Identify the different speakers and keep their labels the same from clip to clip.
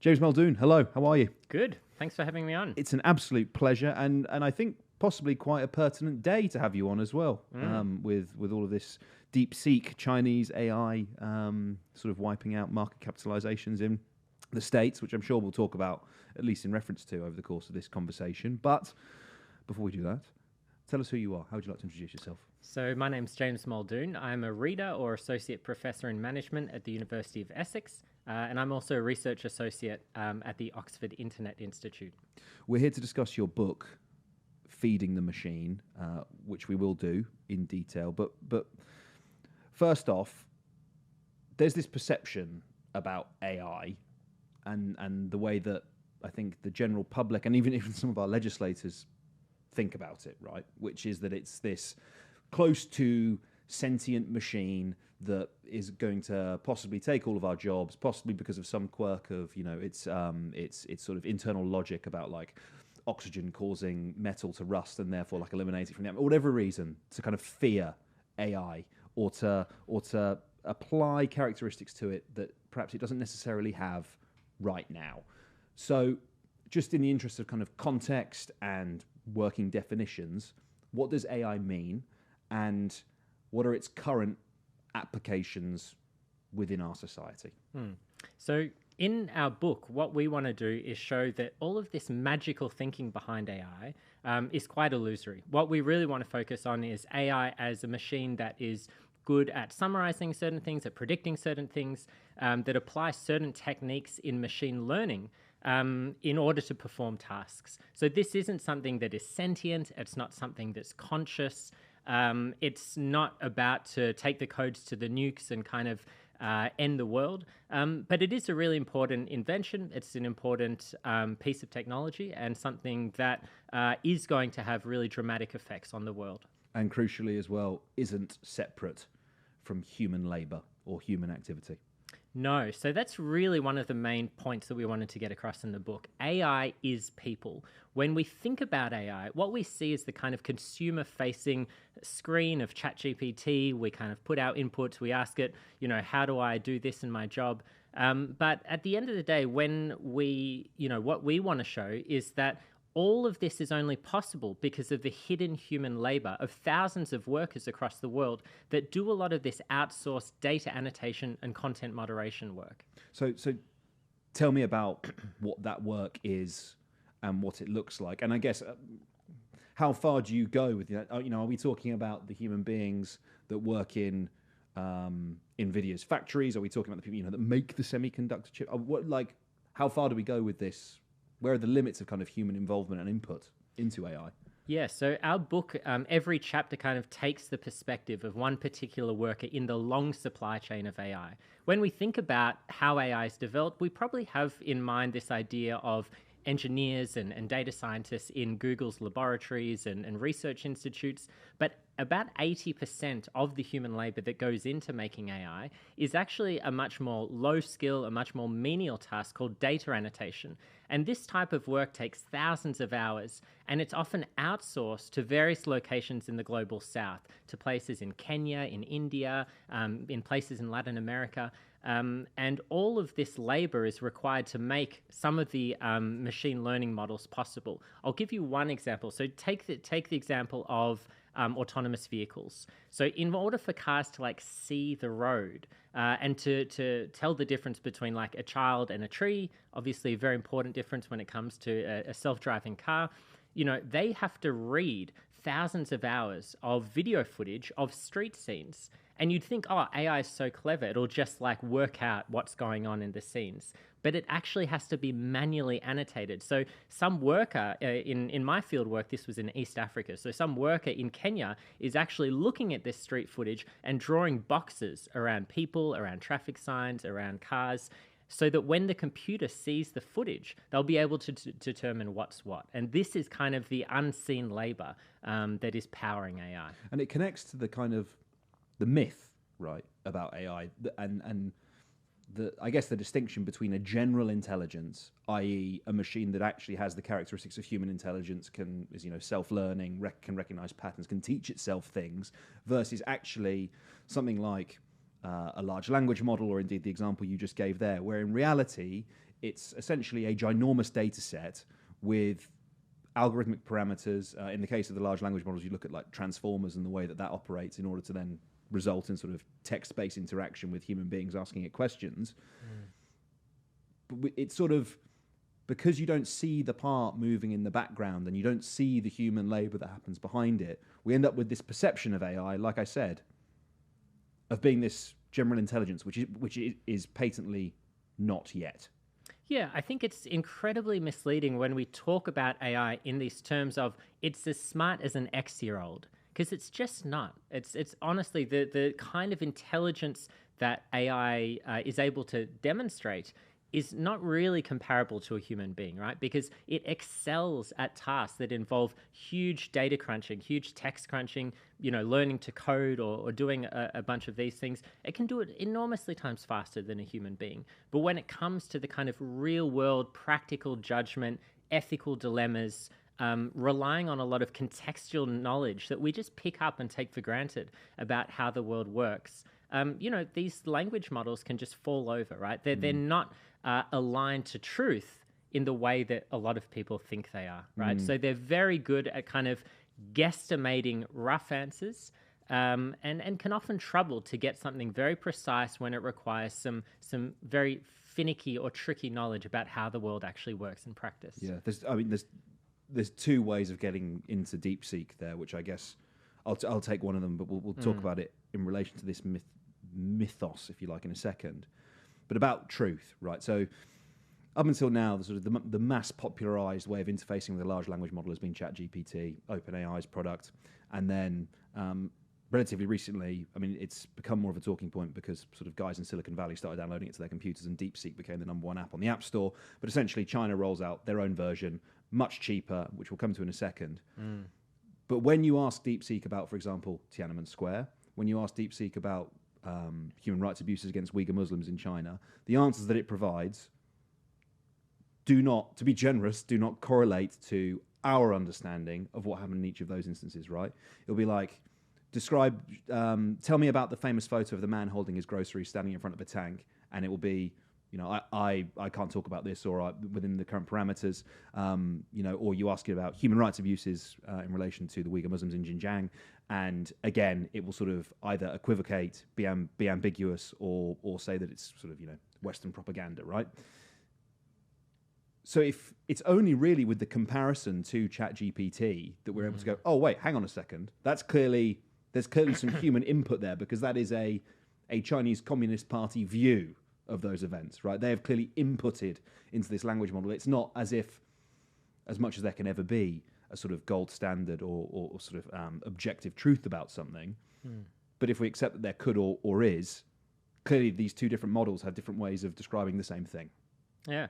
Speaker 1: James Muldoon, hello, how are you?
Speaker 2: Good. Thanks for having me on.
Speaker 1: It's an absolute pleasure, and I think possibly quite a pertinent day to have you on as well, with all of this DeepSeek, Chinese AI, sort of wiping out market capitalizations in the States, which I'm sure we'll talk about, at least in reference to, over the course of this conversation. But before we do that, tell us who you are. How would you like to introduce yourself?
Speaker 2: So my name's James Muldoon. I'm a reader or associate professor in management at the University of Essex, and I'm also a research associate at the Oxford Internet Institute.
Speaker 1: We're here to discuss your book, Feeding the Machine, which we will do in detail. But first off, there's this perception about AI and the way that I think the general public and even some of our legislators think about it, right? Which is that it's this close to sentient machine that is going to possibly take all of our jobs, possibly because of some quirk of, its sort of internal logic about like oxygen causing metal to rust and therefore like eliminating from the atmosphere, whatever reason, to kind of fear AI or to apply characteristics to it that perhaps it doesn't necessarily have right now. So just in the interest of kind of context and working definitions, what does AI mean and what are its current applications within our society?
Speaker 2: So in our book, what we want to do is show that all of this magical thinking behind AI is quite illusory. What we really want to focus on is AI as a machine that is good at summarizing certain things, at predicting certain things, that apply certain techniques in machine learning in order to perform tasks. So this isn't something that is sentient. It's not something that's conscious. It's not about to take the codes to the nukes and kind of end the world. But it is a really important invention. It's an important piece of technology and something that is going to have really dramatic effects on the world.
Speaker 1: And crucially as well, isn't separate from human labor or human activity.
Speaker 2: No, so that's really one of the main points that we wanted to get across in the book. AI is people. When we think about AI, what we see is the kind of consumer-facing screen of ChatGPT. We kind of put our inputs, we ask it, how do I do this in my job? But at the end of the day, when we, what we want to show is that all of this is only possible because of the hidden human labor of thousands of workers across the world that do a lot of this outsourced data annotation and content moderation work.
Speaker 1: So tell me about what that work is and what it looks like. And I guess, how far do you go with that? Are we talking about the human beings that work in NVIDIA's factories? Are we talking about the people that make the semiconductor chip? How far do we go with this? Where are the limits of kind of human involvement and input into AI?
Speaker 2: Yeah, so our book, every chapter kind of takes the perspective of one particular worker in the long supply chain of AI. When we think about how AI is developed, we probably have in mind this idea of engineers and data scientists in Google's laboratories and research institutes, but about 80% of the human labor that goes into making AI is actually a much more low skill, a much more menial task called data annotation. And this type of work takes thousands of hours, and it's often outsourced to various locations in the global south, to places in Kenya, in India, in places in Latin America. And all of this labor is required to make some of the machine learning models possible. I'll give you one example. So take the example of autonomous vehicles. So in order for cars to see the road and to tell the difference between a child and a tree, obviously a very important difference when it comes to a self-driving car, they have to read thousands of hours of video footage of street scenes. And you'd think, oh, AI is so clever, it'll just work out what's going on in the scenes. But it actually has to be manually annotated. So some worker, in my field work, this was in East Africa, so some worker in Kenya is actually looking at this street footage and drawing boxes around people, around traffic signs, around cars, so that when the computer sees the footage, they'll be able to determine what's what. And this is kind of the unseen labor that is powering AI.
Speaker 1: And it connects to the kind of the myth, right, about AI and I guess the distinction between a general intelligence, i.e. a machine that actually has the characteristics of human intelligence, is self-learning, can recognize patterns, can teach itself things, versus actually something like a large language model, or indeed the example you just gave there, where in reality it's essentially a ginormous data set with algorithmic parameters. In the case of the large language models, you look at like transformers and the way that that operates in order to then result in sort of text-based interaction with human beings asking it questions. But it's sort of, because you don't see the part moving in the background and you don't see the human labor that happens behind it, we end up with this perception of AI, like I said, of being this general intelligence, which is patently not yet.
Speaker 2: Yeah, I think it's incredibly misleading when we talk about AI in these terms of it's as smart as an X-year-old, because it's just not. It's honestly the kind of intelligence that AI is able to demonstrate is not really comparable to a human being, right? Because it excels at tasks that involve huge data crunching, huge text crunching, learning to code or doing a bunch of these things. It can do it enormously times faster than a human being. But when it comes to the kind of real world, practical judgment, ethical dilemmas, relying on a lot of contextual knowledge that we just pick up and take for granted about how the world works, these language models can just fall over, right? They're not aligned to truth in the way that a lot of people think they are, right? So they're very good at kind of guesstimating rough answers, and can often trouble to get something very precise when it requires some very finicky or tricky knowledge about how the world actually works in practice.
Speaker 1: Yeah, there's two ways of getting into DeepSeek there, which I guess I'll take one of them, but we'll talk about it in relation to this mythos, if you like, in a second. But about truth, right? So up until now, the mass popularized way of interfacing with a large language model has been ChatGPT, OpenAI's product, and then relatively recently, it's become more of a talking point because sort of guys in Silicon Valley started downloading it to their computers, and DeepSeek became the #1 app on the App Store. But essentially, China rolls out their own version, much cheaper, which we'll come to in a second. But when you ask DeepSeek about, for example, Tiananmen Square, when you ask DeepSeek about human rights abuses against Uyghur Muslims in China, the answers that it provides do not correlate to our understanding of what happened in each of those instances, right? It'll be like, tell me about the famous photo of the man holding his groceries standing in front of a tank, and it will be, I can't talk about this, or within the current parameters, or you ask it about human rights abuses in relation to the Uyghur Muslims in Xinjiang, and again, it will sort of either equivocate, be ambiguous, or say that it's sort of Western propaganda, right? So if it's only really with the comparison to ChatGPT that we're able to go, oh wait, hang on a second, there's clearly some human input there, because that is a Chinese Communist Party view of those events, right? They have clearly inputted into this language model. It's not as if, as much as there can ever be, a sort of gold standard or sort of objective truth about something. But if we accept that there could or is, clearly these two different models have different ways of describing the same thing.
Speaker 2: Yeah.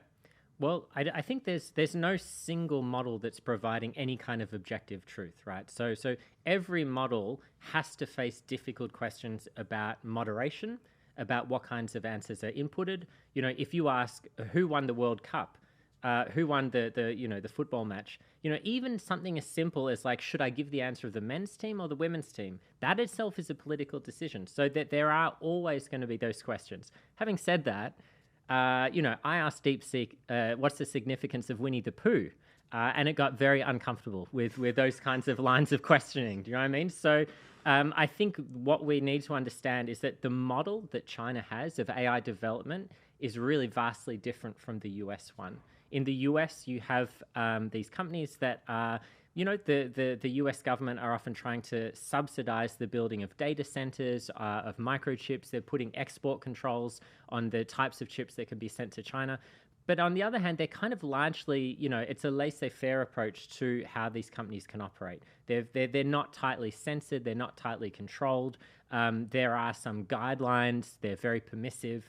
Speaker 2: Well, I think there's no single model that's providing any kind of objective truth, right? So every model has to face difficult questions about moderation, about what kinds of answers are inputted. If you ask who won the World Cup, who won the football match, even something as simple as like, should I give the answer of the men's team or the women's team? That itself is a political decision. So that there are always going to be those questions. Having said that, I asked DeepSeek, what's the significance of Winnie the Pooh? And it got very uncomfortable with those kinds of lines of questioning. Do you know what I mean? So I think what we need to understand is that the model that China has of AI development is really vastly different from the US one. In the US, you have these companies that are, the US government are often trying to subsidize the building of data centers, of microchips. They're putting export controls on the types of chips that can be sent to China. But on the other hand, they're kind of largely, it's a laissez-faire approach to how these companies can operate. They're not tightly censored. They're not tightly controlled. There are some guidelines. They're very permissive.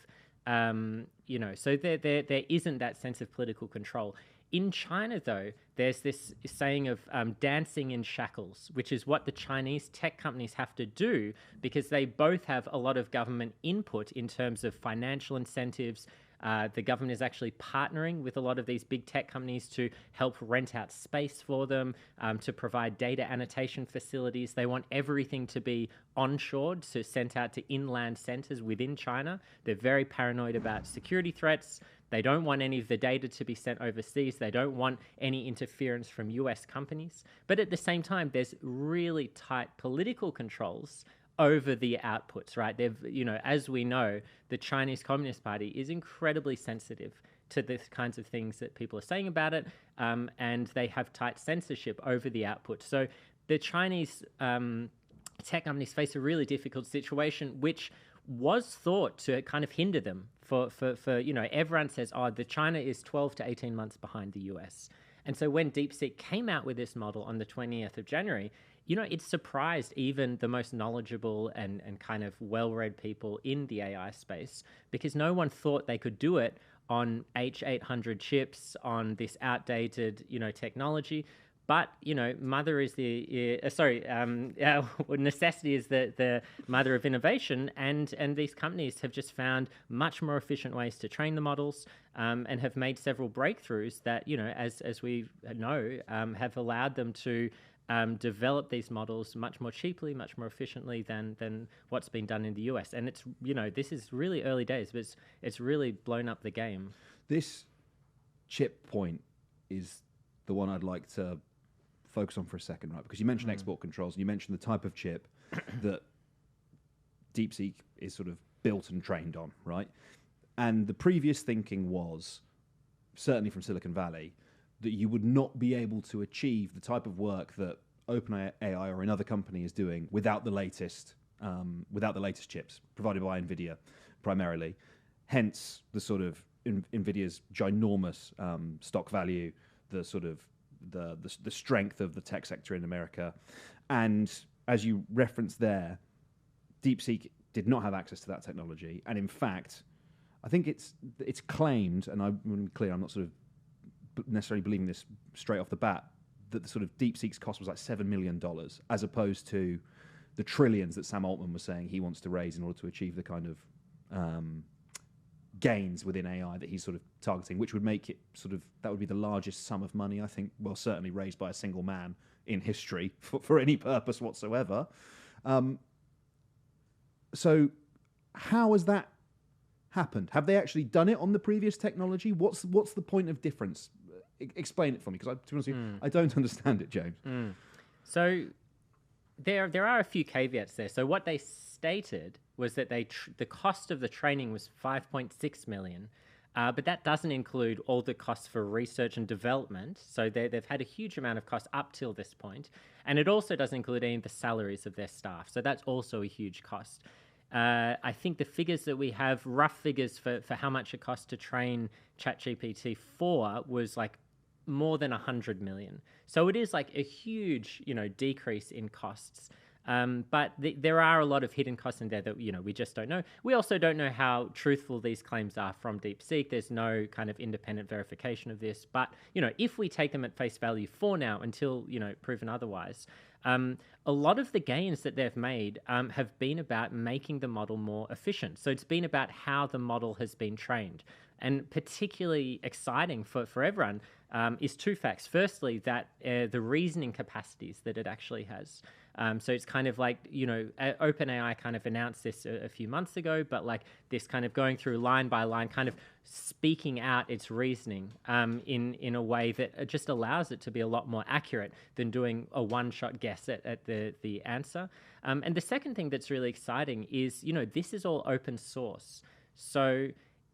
Speaker 2: So there isn't that sense of political control. In China, though, there's this saying of dancing in shackles, which is what the Chinese tech companies have to do because they both have a lot of government input in terms of financial incentives, The government is actually partnering with a lot of these big tech companies to help rent out space for them, to provide data annotation facilities. They want everything to be onshored, so sent out to inland centers within China. They're very paranoid about security threats. They don't want any of the data to be sent overseas. They don't want any interference from US companies. But at the same time, there's really tight political controls over the outputs, right? They've, as we know, the Chinese Communist Party is incredibly sensitive to the kinds of things that people are saying about it, and they have tight censorship over the output. So the Chinese tech companies face a really difficult situation, which was thought to kind of hinder them for everyone says, the China is 12 to 18 months behind the US. And so when DeepSeek came out with this model on the 20th of January, it surprised even the most knowledgeable and kind of well-read people in the AI space, because no one thought they could do it on H800 chips on this outdated, technology. But, necessity is the mother of innovation, and these companies have just found much more efficient ways to train the models, and have made several breakthroughs that, as we know, have allowed them to develop these models much more cheaply, much more efficiently than what's been done in the US. And it's, this is really early days, but it's really blown up the game.
Speaker 1: This chip point is the one I'd like to focus on for a second, right? Because you mentioned export controls, and you mentioned the type of chip that DeepSeek is sort of built and trained on, right? And the previous thinking was, certainly from Silicon Valley, that you would not be able to achieve the type of work that OpenAI or another company is doing without the latest chips provided by NVIDIA, primarily. Hence the sort of NVIDIA's ginormous stock value, the sort of the strength of the tech sector in America. And as you referenced there, DeepSeek did not have access to that technology. And in fact, I think it's claimed, and I want to be clear, I'm not sort of necessarily believing this straight off the bat, that the sort of DeepSeek's cost was like $7 million, as opposed to the trillions that Sam Altman was saying he wants to raise in order to achieve the kind of gains within AI that he's sort of targeting, which would make it that would be the largest sum of money, I think, well, certainly raised by a single man in history for any purpose whatsoever. So how has that happened? Have they actually done it on the previous technology? What's the point of difference? Explain it for me, because to be honest with you, I don't understand it, James.
Speaker 2: So there are a few caveats there. So what they stated was that the cost of the training was $5.6 million, but that doesn't include all the costs for research and development. So they've had a huge amount of cost up till this point, and it also doesn't include any of the salaries of their staff. So that's also a huge cost. I think the figures that we have, rough figures for how much it costs to train ChatGPT 4 was like more than 100 million. So it is like a huge, decrease in costs. But there are a lot of hidden costs in there that, we just don't know. We also don't know how truthful these claims are from DeepSeek. There's no kind of independent verification of this. But, if we take them at face value for now until, proven otherwise, a lot of the gains that they've made have been about making the model more efficient. So it's been about how the model has been trained. And particularly exciting for everyone is two facts. Firstly, that the reasoning capacities that it actually has. So it's kind of like, OpenAI kind of announced this a few months ago, but like this kind of going through line by line, kind of speaking out its reasoning in a way that just allows it to be a lot more accurate than doing a one-shot guess at the answer. And the second thing that's really exciting is, this is all open source. So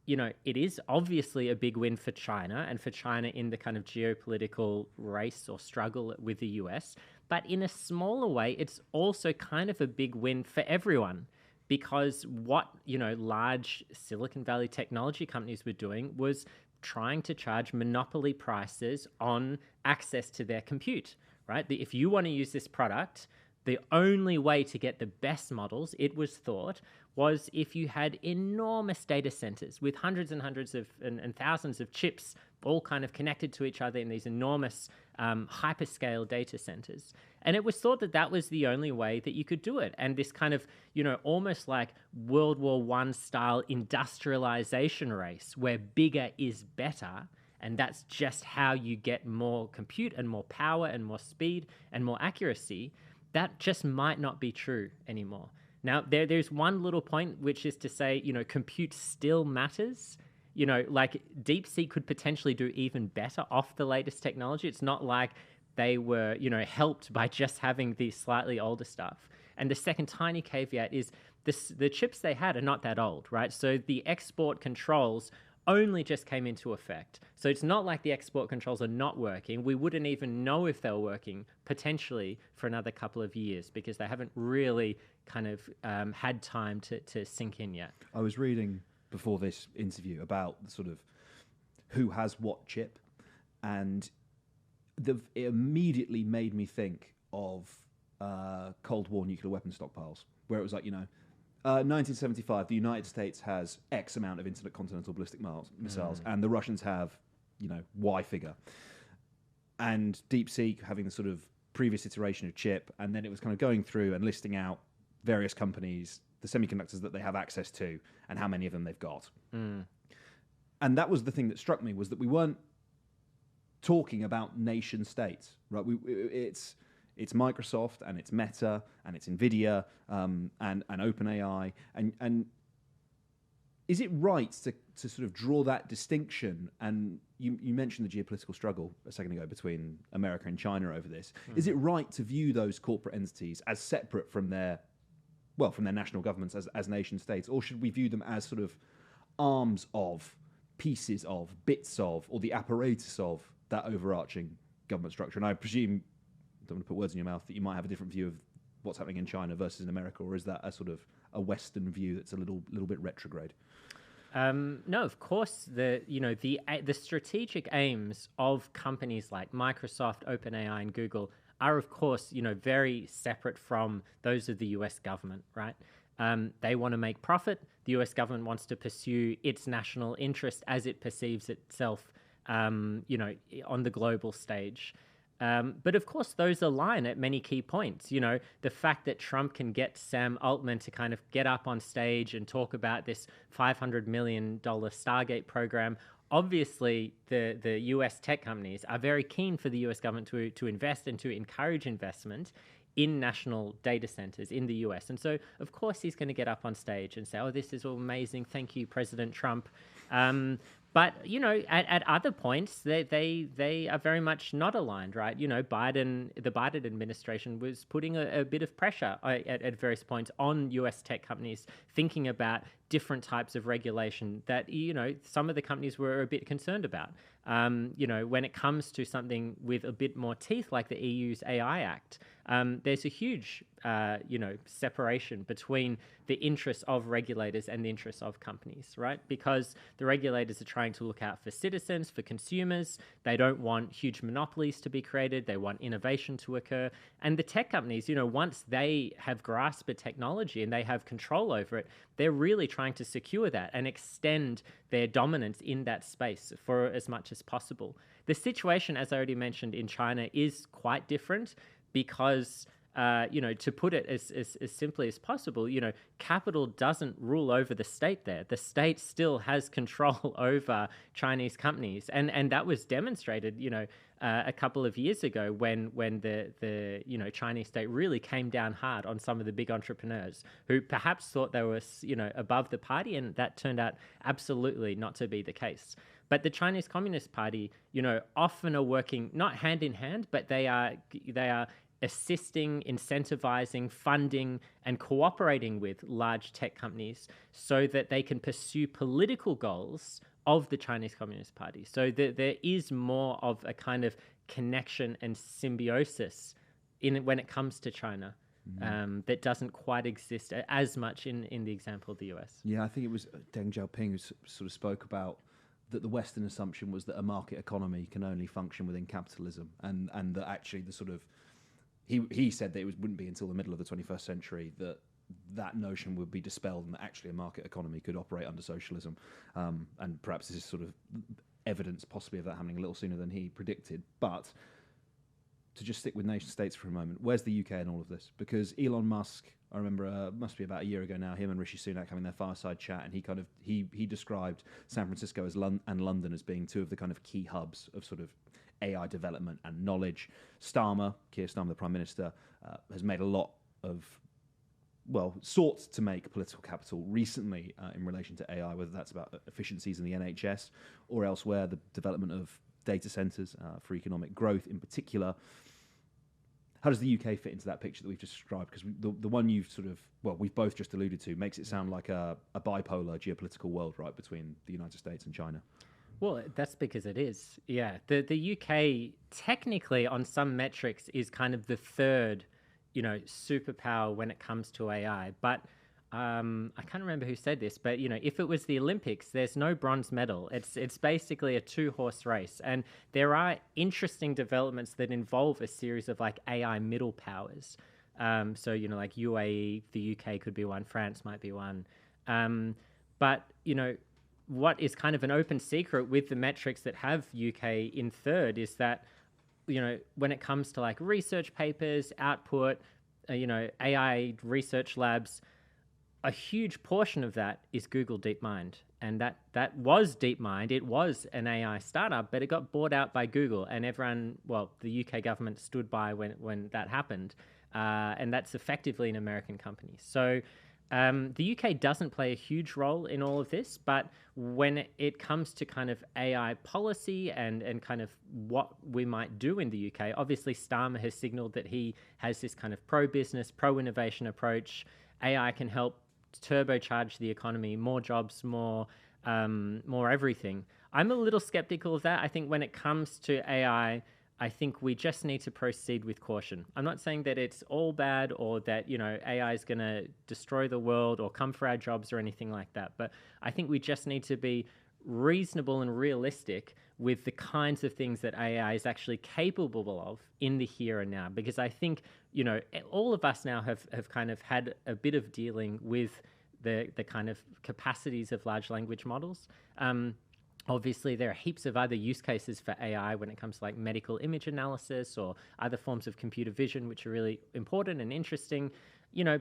Speaker 2: it is obviously a big win for China and for China in the kind of geopolitical race or struggle with the US. But in a smaller way, it's also kind of a big win for everyone, because what, large Silicon Valley technology companies were doing was trying to charge monopoly prices on access to their compute, right? If you want to use this product, the only way to get the best models, it was thought, was if you had enormous data centers with hundreds and hundreds of and thousands of chips all kind of connected to each other in these enormous hyperscale data centers. And it was thought that that was the only way that you could do it. And this kind of, almost like World War I style industrialization race where bigger is better, and that's just how you get more compute and more power and more speed and more accuracy, that just might not be true anymore. Now, there's one little point, which is to say, compute still matters. Like DeepSeek could potentially do even better off the latest technology. It's not like they were, helped by just having the slightly older stuff. And the second tiny caveat is the chips they had are not that old, right? So the export controls only just came into effect. So it's not like the export controls are not working. We wouldn't even know if they were working potentially for another couple of years because they haven't really kind of had time to sink in yet.
Speaker 1: I was reading before this interview about sort of who has what chip, and it immediately made me think of Cold War nuclear weapon stockpiles, where it was like, 1975, the United States has X amount of intercontinental ballistic missiles, and the Russians have, Y figure. And DeepSeek having the sort of previous iteration of chip, and then it was kind of going through and listing out various companies, the semiconductors that they have access to, and how many of them they've got. And that was the thing that struck me, was that we weren't talking about nation states, right? It's Microsoft and it's Meta and it's Nvidia and OpenAI. And is it right to sort of draw that distinction? And you mentioned the geopolitical struggle a second ago between America and China over this. Is it right to view those corporate entities as separate from their national governments as nation states? Or should we view them as sort of arms of, pieces of, bits of, or the apparatus of that overarching government structure? And I presume, don't want to put words in your mouth, that you might have a different view of what's happening in China versus in America, or is that a sort of a Western view that's a little bit retrograde?
Speaker 2: No, of course. The strategic aims of companies like Microsoft, OpenAI, and Google are, of course, very separate from those of the U.S. government, right? They want to make profit. The U.S. government wants to pursue its national interest as it perceives itself, on the global stage. But of course, those align at many key points. The fact that Trump can get Sam Altman to kind of get up on stage and talk about this $500 million Stargate program. Obviously, the US tech companies are very keen for the US government to invest and to encourage investment in national data centers in the US. And so, of course, he's going to get up on stage and say, oh, this is all amazing. Thank you, President Trump. But, at other points, they are very much not aligned, right? The Biden administration was putting a bit of pressure at various points on US tech companies, thinking about different types of regulation that, some of the companies were a bit concerned about. When it comes to something with a bit more teeth, like the EU's AI Act, there's a huge, separation between the interests of regulators and the interests of companies, right? Because the regulators are trying to look out for citizens, for consumers. They don't want huge monopolies to be created. They want innovation to occur. And the tech companies, once they have grasped a technology and they have control over it, they're really trying to secure that and extend their dominance in that space for as much as possible. The situation, as I already mentioned, in China is quite different because to put it as simply as possible, capital doesn't rule over the state there. The state still has control over Chinese companies. And that was demonstrated, a couple of years ago when the Chinese state really came down hard on some of the big entrepreneurs who perhaps thought they were, above the party, and that turned out absolutely not to be the case. But the Chinese Communist Party, often are working not hand in hand, but they are assisting, incentivizing, funding, and cooperating with large tech companies so that they can pursue political goals of the Chinese Communist Party. So there is more of a kind of connection and symbiosis when it comes to China that doesn't quite exist as much in the example of the US.
Speaker 1: Yeah, I think it was Deng Xiaoping who sort of spoke about that the Western assumption was that a market economy can only function within capitalism, and that actually the sort of he said that it wouldn't be until the middle of the 21st century that notion would be dispelled and that actually a market economy could operate under socialism. And perhaps this is sort of evidence possibly of that happening a little sooner than he predicted. But to just stick with nation states for a moment, where's the UK in all of this? Because Elon Musk, I remember, must be about a year ago now, him and Rishi Sunak having their fireside chat, and he described San Francisco and London as being two of the kind of key hubs of sort of AI development and knowledge. Keir Starmer, the Prime Minister, has made a lot of, sought to make political capital recently in relation to AI, whether that's about efficiencies in the NHS or elsewhere, the development of data centres for economic growth in particular. How does the UK fit into that picture that we've just described? Because the one you've we've both just alluded to makes it sound like a bipolar geopolitical world, right, between the United States and China.
Speaker 2: Well, that's because it is. Yeah. The UK technically on some metrics is kind of the third, superpower when it comes to AI. But I can't remember who said this, but if it was the Olympics, there's no bronze medal. It's basically a 2-horse race, and there are interesting developments that involve a series of like AI middle powers. So like UAE, the UK could be one, France might be one, but what is kind of an open secret with the metrics that have UK in third is that when it comes to like research papers, output, AI research labs, a huge portion of that is Google DeepMind. And that was DeepMind. It was an AI startup, but it got bought out by Google. And everyone, the UK government stood by when that happened. And that's effectively an American company. So the UK doesn't play a huge role in all of this. But when it comes to kind of AI policy and kind of what we might do in the UK, obviously Starmer has signaled that he has this kind of pro-business, pro-innovation approach. AI can help turbocharge the economy, more jobs, more everything. I'm a little skeptical of that. I think when it comes to AI, I think we just need to proceed with caution. I'm not saying that it's all bad or that AI is going to destroy the world or come for our jobs or anything like that. But I think we just need to be reasonable and realistic with the kinds of things that AI is actually capable of in the here and now. Because I think, all of us now have kind of had a bit of dealing with the kind of capacities of large language models. Obviously, there are heaps of other use cases for AI when it comes to like medical image analysis or other forms of computer vision, which are really important and interesting.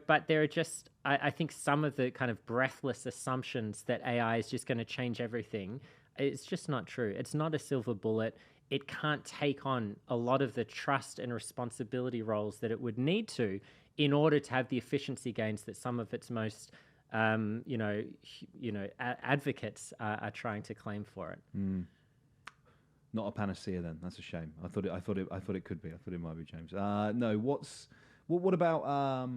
Speaker 2: But there are just, I think some of the kind of breathless assumptions that AI is just going to change everything. It's just not true. It's not a silver bullet. It can't take on a lot of the trust and responsibility roles that it would need to in order to have the efficiency gains that some of its most, advocates are trying to claim for it.
Speaker 1: Not a panacea, then. That's a shame. I thought it could be. I thought it might be, James. No. What about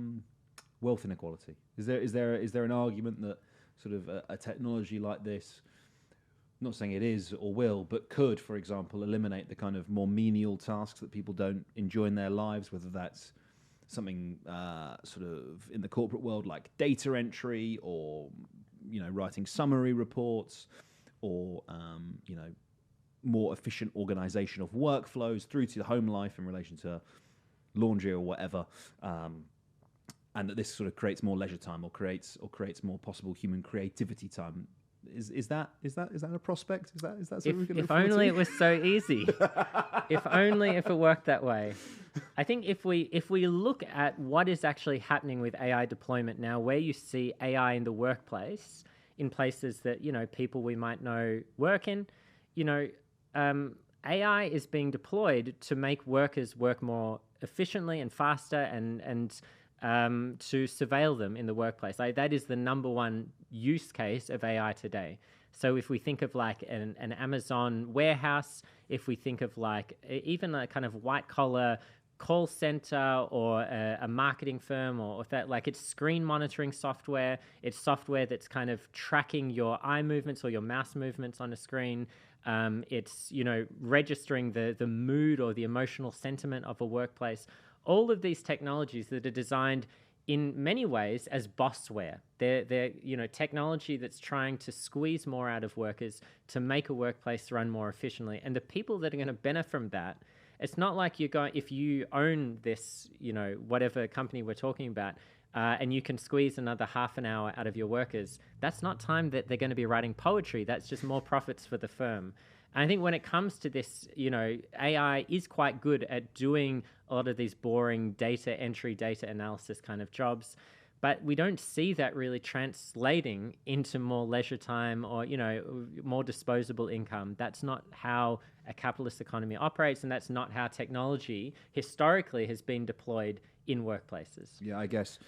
Speaker 1: wealth inequality? Is there an argument that sort of a technology like this, I'm not saying it is or will, but could, for example, eliminate the kind of more menial tasks that people don't enjoy in their lives, whether that's something sort of in the corporate world like data entry or, writing summary reports or, more efficient organization of workflows through to the home life in relation to laundry or whatever, and that this sort of creates more leisure time or creates more possible human creativity time. Is that a prospect? Is that something we can look forward to?
Speaker 2: If only it was so easy. If only if it worked that way. I think if we look at what is actually happening with AI deployment now, where you see AI in the workplace, in places that people we might know work in, AI is being deployed to make workers work more efficiently and faster and to surveil them in the workplace. That is the number one use case of AI today. So if we think of like an Amazon warehouse, if we think of like even a kind of white collar call center or a marketing firm or if that, like it's screen monitoring software, it's software that's kind of tracking your eye movements or your mouse movements on a screen. It's, registering the mood or the emotional sentiment of a workplace. All of these technologies that are designed in many ways as bossware. They're technology that's trying to squeeze more out of workers to make a workplace run more efficiently. And the people that are going to benefit from that, it's not like if you own this, whatever company we're talking about, and you can squeeze another half an hour out of your workers, that's not time that they're going to be writing poetry. That's just more profits for the firm. And I think when it comes to this, AI is quite good at doing a lot of these boring data entry, data analysis kind of jobs. But we don't see that really translating into more leisure time or, more disposable income. That's not how a capitalist economy operates, and that's not how technology historically has been deployed in workplaces.
Speaker 1: Yeah, I guess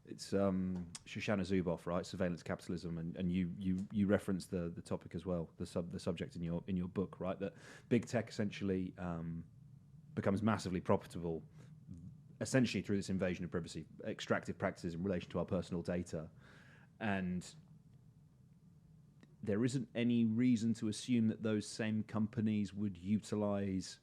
Speaker 1: it's Shoshana Zuboff, right? Surveillance capitalism, and you referenced the topic as well, the subject in your book, right? That big tech essentially becomes massively profitable, essentially through this invasion of privacy, extractive practices in relation to our personal data, and there isn't any reason to assume that those same companies would utilize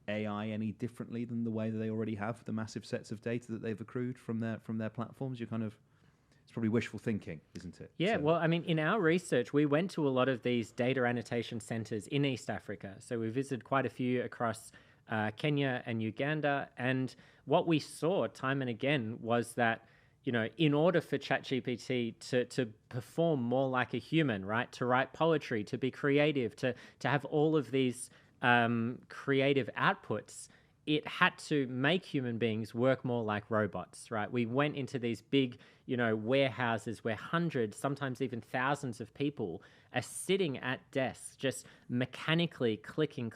Speaker 1: AI any differently than the way that they already have the massive sets of data that they've accrued from their platforms. It's probably wishful thinking, isn't it?
Speaker 2: Yeah, well, I mean, in our research, we went to a lot of these data annotation centers in East Africa. So we visited quite a few across Kenya and Uganda, and what we saw time and again was that, in order for ChatGPT to perform more like a human, right, to write poetry, to be creative, to have all of these creative outputs, it had to make human beings work more like robots, right? We went into these big, warehouses where hundreds, sometimes even thousands of people are sitting at desks, just mechanically clicking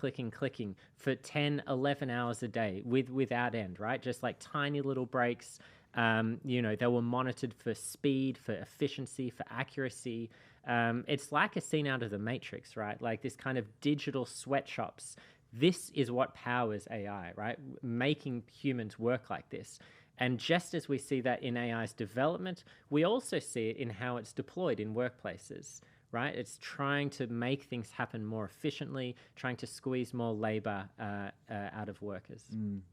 Speaker 2: for 10, 11 hours a day without end, right? Just like tiny little breaks. They were monitored for speed, for efficiency, for accuracy. It's like a scene out of the Matrix, right? Like this kind of digital sweatshops. This is what powers AI, right? Making humans work like this. And just as we see that in AI's development, we also see it in how it's deployed in workplaces, right? It's trying to make things happen more efficiently, trying to squeeze more labor out of workers.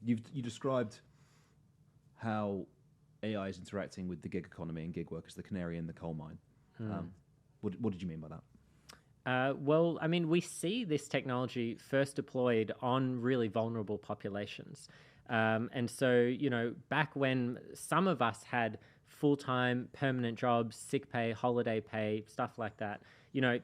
Speaker 1: You described how AI is interacting with the gig economy and gig workers, the canary in the coal mine. What did you mean by that?
Speaker 2: Well, I mean, we see this technology first deployed on really vulnerable populations. And so, back when some of us had full-time permanent jobs, sick pay, holiday pay, stuff like that,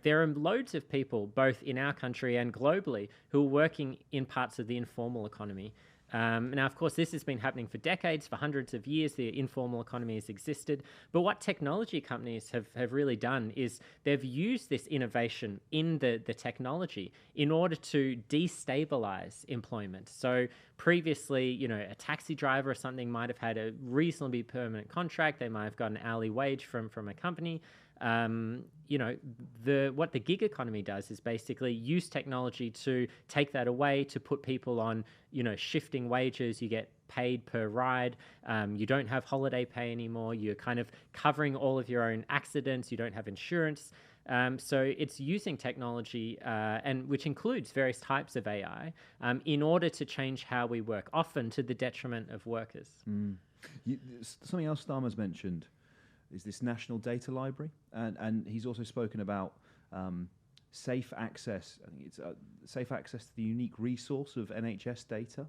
Speaker 2: there are loads of people, both in our country and globally, who are working in parts of the informal economy. Now, of course, this has been happening for decades, for hundreds of years. The informal economy has existed. But what technology companies have really done is they've used this innovation in the technology in order to destabilize employment. So previously, a taxi driver or something might have had a reasonably permanent contract. They might have got an hourly wage from a company. What the gig economy does is basically use technology to take that away, to put people on, shifting wages. You get paid per ride. You don't have holiday pay anymore. You're kind of covering all of your own accidents. You don't have insurance. So it's using technology, and which includes various types of AI, in order to change how we work, often to the detriment of workers.
Speaker 1: Something else Starmer's mentioned is this national data library, and he's also spoken about safe access. I think it's safe access to the unique resource of NHS data.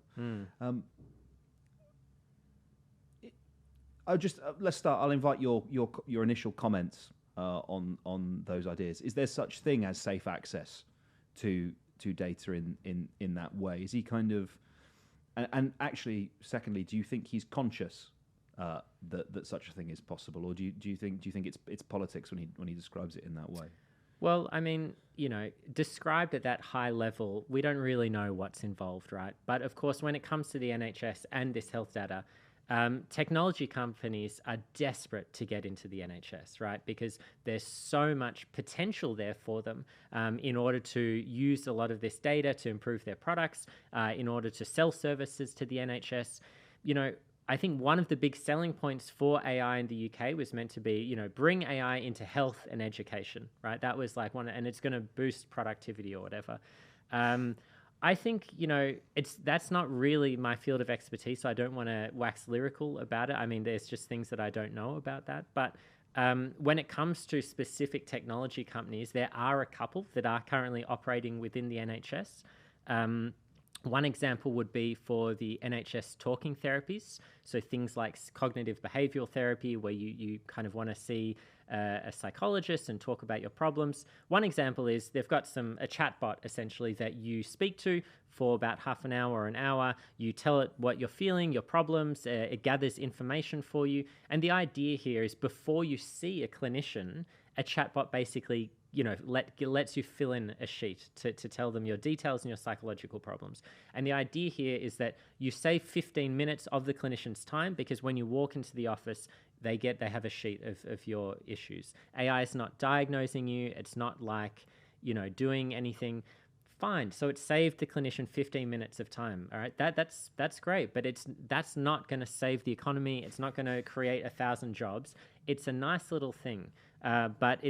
Speaker 1: Let's start. I'll invite your initial comments on those ideas. Is there such thing as safe access to data in that way? Is he kind of, and actually, secondly, do you think he's conscious that such a thing is possible, or do you think it's politics when he describes it in that way?
Speaker 2: Well, I mean, described at that high level, we don't really know what's involved, right? But of course, when it comes to the NHS and this health data, technology companies are desperate to get into the NHS, right? Because there's so much potential there for them in order to use a lot of this data to improve their products, in order to sell services to the NHS. I think one of the big selling points for AI in the UK was meant to be, bring AI into health and education, right? That was like one, and it's going to boost productivity or whatever. I think, that's not really my field of expertise, so I don't want to wax lyrical about it. I mean, there's just things that I don't know about that. But when it comes to specific technology companies, there are a couple that are currently operating within the NHS. One example would be for the NHS talking therapies. So things like cognitive behavioral therapy, where you kind of want to see a psychologist and talk about your problems. One example is they've got a chatbot essentially that you speak to for about half an hour or an hour. You tell it what you're feeling, your problems, it gathers information for you. And the idea here is before you see a clinician, a chatbot basically lets you fill in a sheet to tell them your details and your psychological problems. And the idea here is that you save 15 minutes of the clinician's time, because when you walk into the office, they have a sheet of your issues. AI is not diagnosing you. It's not like, doing anything. Fine. So it saved the clinician 15 minutes of time. All right. That's great, but that's not going to save the economy. It's not going to create 1,000 jobs. It's a nice little thing. But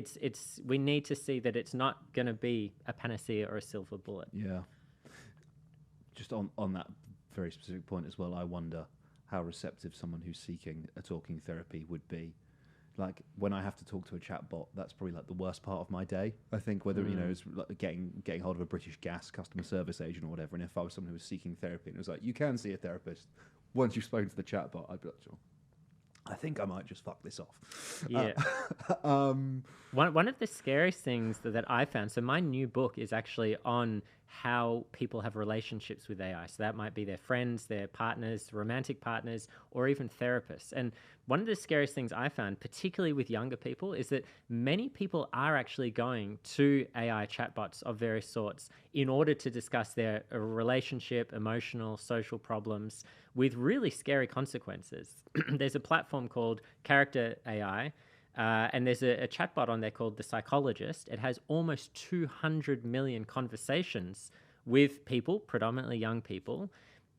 Speaker 2: we need to see that it's not going to be a panacea or a silver bullet.
Speaker 1: Yeah. Just on that very specific point as well, I wonder how receptive someone who's seeking a talking therapy would be. Like, when I have to talk to a chatbot, that's probably like the worst part of my day. I think whether it's like getting hold of a British Gas customer service agent or whatever. And if I was someone who was seeking therapy and it was like, you can see a therapist once you've spoken to the chatbot, I'd be like, sure, I think I might just fuck this off.
Speaker 2: Yeah. One of the scariest things that I found, so my new book is actually on how people have relationships with AI. So that might be their friends, their partners, romantic partners, or even therapists. And one of the scariest things I found, particularly with younger people, is that many people are actually going to AI chatbots of various sorts in order to discuss their relationship, emotional, social problems with really scary consequences. There's a platform called Character AI, and there's a chatbot on there called The Psychologist. It has almost 200 million conversations with people, predominantly young people,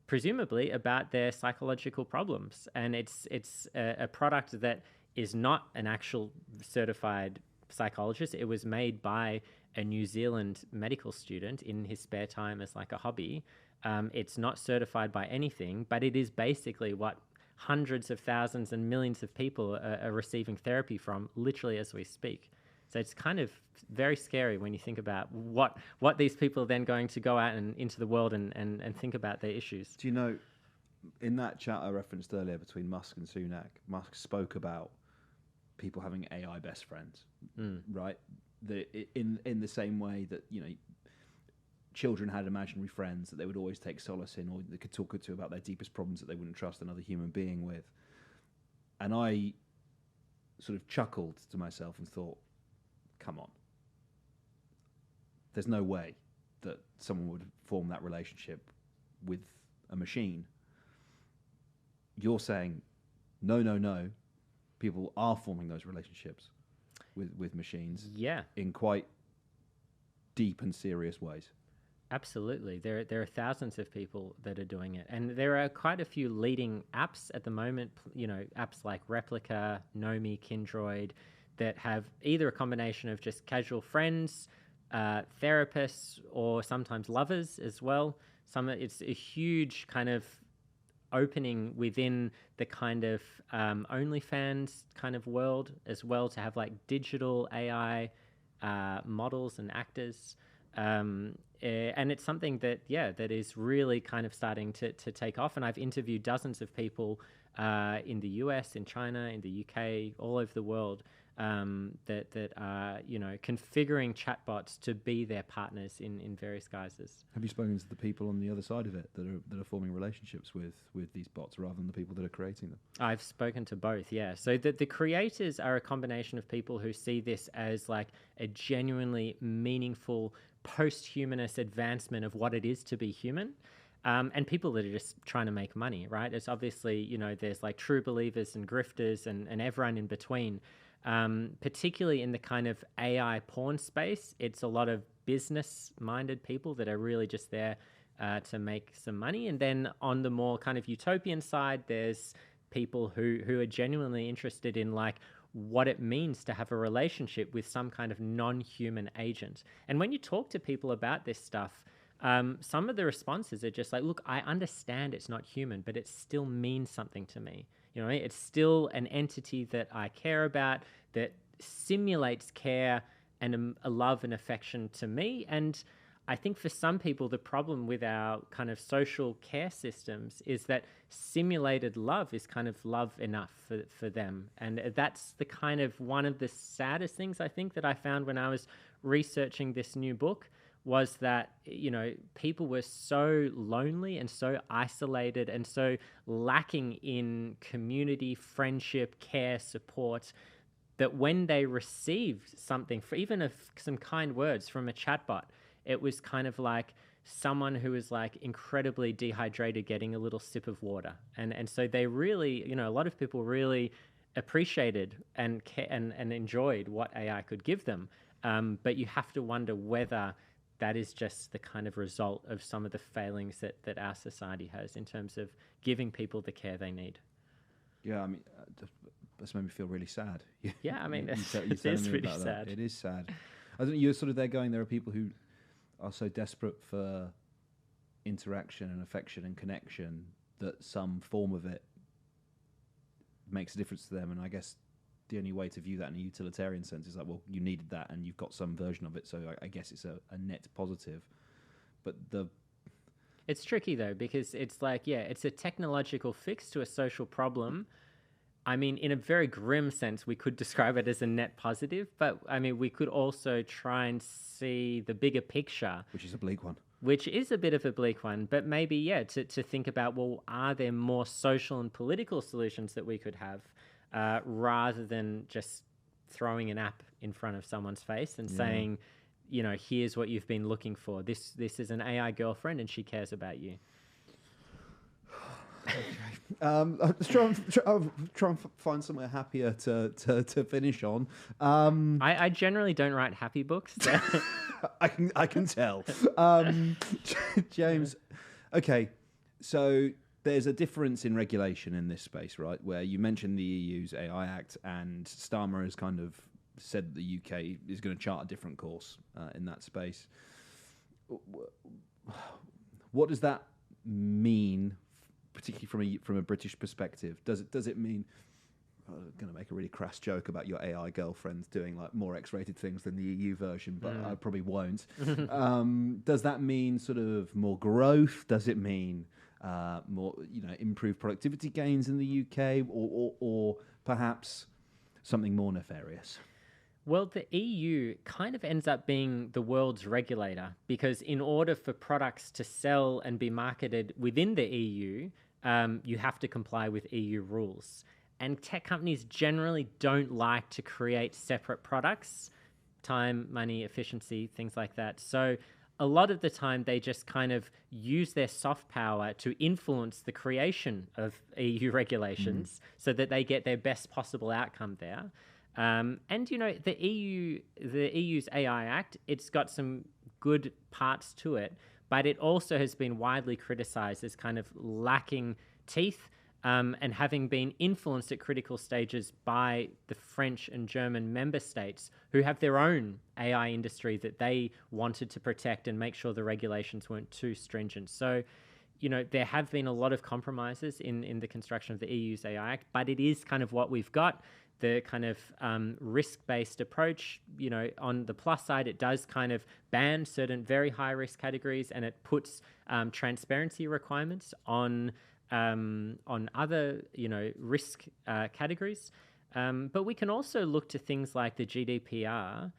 Speaker 2: presumably about their psychological problems. And it's a product that is not an actual certified psychologist. It was made by a New Zealand medical student in his spare time as like a hobby. It's not certified by anything, but it is basically what hundreds of thousands and millions of people are receiving therapy from literally as we speak. So it's kind of very scary when you think about what these people are then going to go out and into the world and think about their issues.
Speaker 1: Do you know, in that chat I referenced earlier between Musk and Sunak, Musk spoke about people having AI best friends, right? In the same way that, children had imaginary friends that they would always take solace in, or they could talk to about their deepest problems that they wouldn't trust another human being with. And I sort of chuckled to myself and thought, come on. There's no way that someone would form that relationship with a machine. You're saying, no. People are forming those relationships with machines in quite deep and serious ways.
Speaker 2: Absolutely. There are thousands of people that are doing it. And there are quite a few leading apps at the moment, apps like Replica, Nomi, Kindroid, that have either a combination of just casual friends, therapists, or sometimes lovers as well. It's a huge kind of opening within the kind of OnlyFans kind of world as well, to have like digital AI models and actors. And it's something that is really kind of starting to take off. And I've interviewed dozens of people in the US, in China, in the UK, all over the world, that are, configuring chatbots to be their partners in various guises.
Speaker 1: Have you spoken to the people on the other side of it that are forming relationships with these bots rather than the people that are creating them?
Speaker 2: I've spoken to both, yeah. So the creators are a combination of people who see this as like a genuinely meaningful post-humanist advancement of what it is to be human. And people that are just trying to make money, right? It's obviously, there's like true believers and grifters and everyone in between. Particularly in the kind of AI porn space, it's a lot of business-minded people that are really just there to make some money. And then on the more kind of utopian side, there's people who are genuinely interested in like what it means to have a relationship with some kind of non-human agent. And when you talk to people about this stuff, some of the responses are just like, look, I understand it's not human, but it still means something to me. It's still an entity that I care about, that simulates care and a love and affection to me. And I think for some people, the problem with our kind of social care systems is that simulated love is kind of love enough for them. And that's the kind of one of the saddest things I think that I found when I was researching this new book, was that, you know, people were so lonely and so isolated and so lacking in community, friendship, care, support, that when they received something, for even some kind words from a chatbot, it was kind of like someone who was like incredibly dehydrated getting a little sip of water. And so they really, you know, a lot of people really appreciated and enjoyed what AI could give them. But you have to wonder whether that is just the kind of result of some of the failings that our society has in terms of giving people the care they need.
Speaker 1: Yeah, I mean, that's made me feel really sad.
Speaker 2: Yeah, I mean,
Speaker 1: it
Speaker 2: is really sad.
Speaker 1: It is sad. I don't know, you're sort of there going, there are people who are so desperate for interaction and affection and connection that some form of it makes a difference to them. And I guess the only way to view that in a utilitarian sense is like, well, you needed that and you've got some version of it, so I guess it's a net positive. But
Speaker 2: it's tricky though, because it's like, yeah, it's a technological fix to a social problem. I mean, in a very grim sense, we could describe it as a net positive, but I mean, we could also try and see the bigger picture.
Speaker 1: Which is a bleak one.
Speaker 2: Which is a bit of a bleak one, but maybe, yeah, to think about, well, are there more social and political solutions that we could have, rather than just throwing an app in front of someone's face and saying, you know, here's what you've been looking for. This is an AI girlfriend and she cares about you.
Speaker 1: I'll try and find somewhere happier to finish on.
Speaker 2: I generally don't write happy books. So.
Speaker 1: I can tell. James, okay, so there's a difference in regulation in this space, right? Where you mentioned the EU's AI Act, and Starmer has kind of said that the UK is going to chart a different course in that space. What does that mean, particularly from a British perspective? Does it mean? I'm going to make a really crass joke about your AI girlfriend doing like more X-rated things than the EU version, but I probably won't. Does that mean sort of more growth? Does it mean more, you know, improved productivity gains in the UK, or perhaps something more nefarious?
Speaker 2: Well, the EU kind of ends up being the world's regulator, because in order for products to sell and be marketed within the EU, you have to comply with EU rules. And tech companies generally don't like to create separate products, time, money, efficiency, things like that. So a lot of the time they just kind of use their soft power to influence the creation of EU regulations so that they get their best possible outcome there. And, you know, the EU's AI Act, it's got some good parts to it, but it also has been widely criticized as kind of lacking teeth, and having been influenced at critical stages by the French and German member states, who have their own AI industry that they wanted to protect and make sure the regulations weren't too stringent. So, you know, there have been a lot of compromises in the construction of the EU's AI Act, but it is kind of what we've got. The kind of risk-based approach, you know, on the plus side, it does kind of ban certain very high-risk categories, and it puts transparency requirements on other, you know, risk categories. But we can also look to things like the GDPR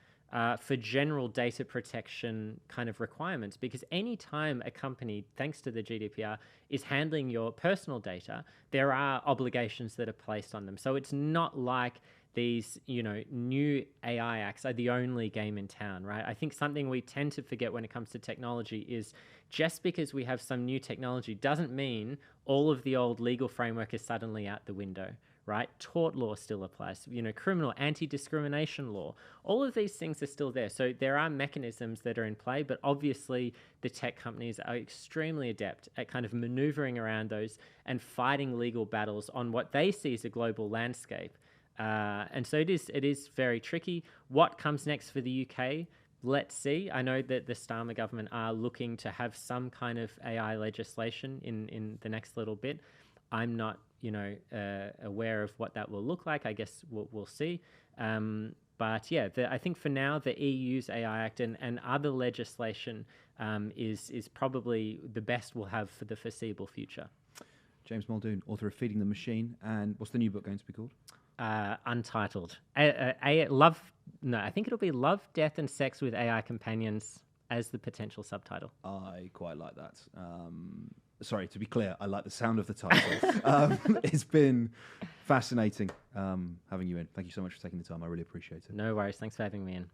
Speaker 2: for general data protection kind of requirements, because anytime a company, thanks to the GDPR, is handling your personal data, there are obligations that are placed on them. So it's not like these, you know, new AI acts are the only game in town, right? I think something we tend to forget when it comes to technology is just because we have some new technology doesn't mean all of the old legal framework is suddenly out the window, right? Tort law still applies, you know, criminal, anti-discrimination law. All of these things are still there. So there are mechanisms that are in play, but obviously the tech companies are extremely adept at kind of maneuvering around those and fighting legal battles on what they see as a global landscape. And so it is very tricky. What comes next for the UK? Let's see. I know that the Starmer government are looking to have some kind of AI legislation in the next little bit. I'm not, you know, aware of what that will look like. I guess we'll see. But yeah, I think for now, the EU's AI Act and other legislation is probably the best we'll have for the foreseeable future.
Speaker 1: James Muldoon, author of Feeding the Machine. And what's the new book going to be called?
Speaker 2: Untitled. I think it'll be Love, Death, and Sex with AI Companions as the potential subtitle.
Speaker 1: I quite like that. Sorry, to be clear, I like the sound of the title. It's been fascinating having you in. Thank you so much for taking the time. I really appreciate it.
Speaker 2: No worries. Thanks for having me in.